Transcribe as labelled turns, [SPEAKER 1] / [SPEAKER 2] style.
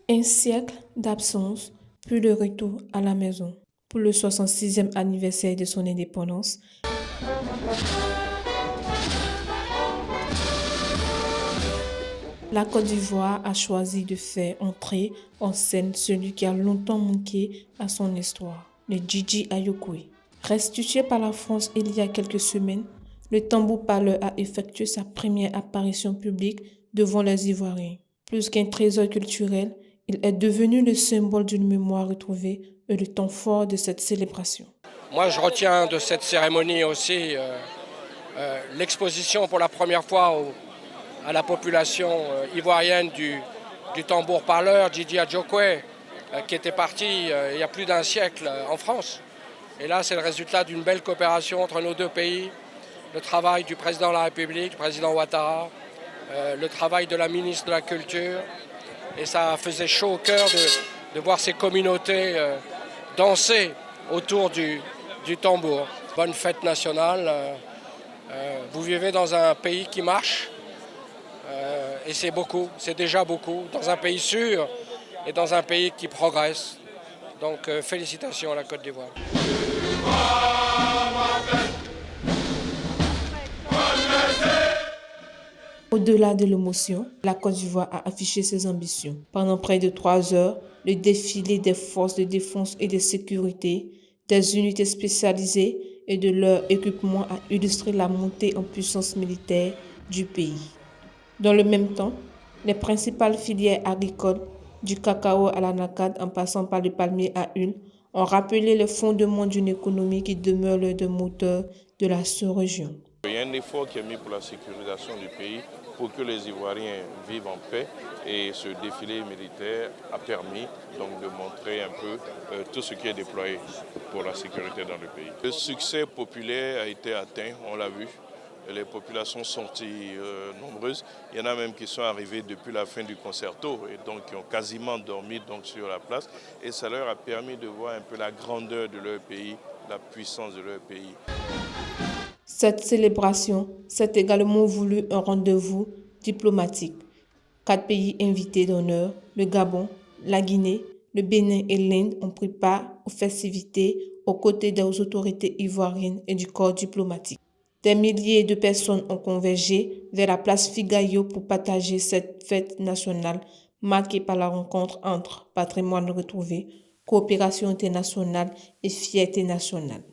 [SPEAKER 1] Un siècle d'absence, puis le retour à la maison. Pour le 66e anniversaire de son indépendance, la Côte d'Ivoire a choisi de faire entrer en scène celui qui a longtemps manqué à son histoire, le Djidji Ayokoué. Restitué par la France il y a quelques semaines, le tambour parleur a effectué sa première apparition publique devant les Ivoiriens. Plus qu'un trésor culturel, il est devenu le symbole d'une mémoire retrouvée et le temps fort de cette célébration.
[SPEAKER 2] Moi, je retiens de cette cérémonie aussi l'exposition pour la première fois à la population ivoirienne du tambour parleur Djidji Adjokwe, qui était parti il y a plus d'un siècle en France. Et là, c'est le résultat d'une belle coopération entre nos deux pays, le travail du président de la République, du président Ouattara, le travail de la ministre de la Culture. Et ça faisait chaud au cœur de voir ces communautés danser autour du tambour. Bonne fête nationale. Vous vivez dans un pays qui marche. Et c'est beaucoup, c'est déjà beaucoup, dans un pays sûr et dans un pays qui progresse. Donc félicitations à la Côte d'Ivoire.
[SPEAKER 1] Au-delà de l'émotion, la Côte d'Ivoire a affiché ses ambitions. Pendant près de 3 heures, le défilé des forces de défense et de sécurité, des unités spécialisées et de leur équipement a illustré la montée en puissance militaire du pays. Dans le même temps, les principales filières agricoles, du cacao à l'anacarde en passant par le palmier à huile, ont rappelé les fondements d'une économie qui demeure l'un des moteurs de la sous-région.
[SPEAKER 3] Il y a un effort qui est mis pour la sécurisation du pays, pour que les Ivoiriens vivent en paix. Et ce défilé militaire a permis donc de montrer un peu tout ce qui est déployé pour la sécurité dans le pays. Le succès populaire a été atteint, on l'a vu. Les populations sont sorties nombreuses. Il y en a même qui sont arrivés depuis la fin du concerto et donc qui ont quasiment dormi donc, sur la place. Et ça leur a permis de voir un peu la grandeur de leur pays, la puissance de leur pays.
[SPEAKER 1] Cette célébration s'est également voulu un rendez-vous diplomatique. 4 pays invités d'honneur, le Gabon, la Guinée, le Bénin et l'Inde ont pris part aux festivités aux côtés des autorités ivoiriennes et du corps diplomatique. Des milliers de personnes ont convergé vers la place Figayo pour partager cette fête nationale marquée par la rencontre entre patrimoine retrouvé, coopération internationale et fierté nationale.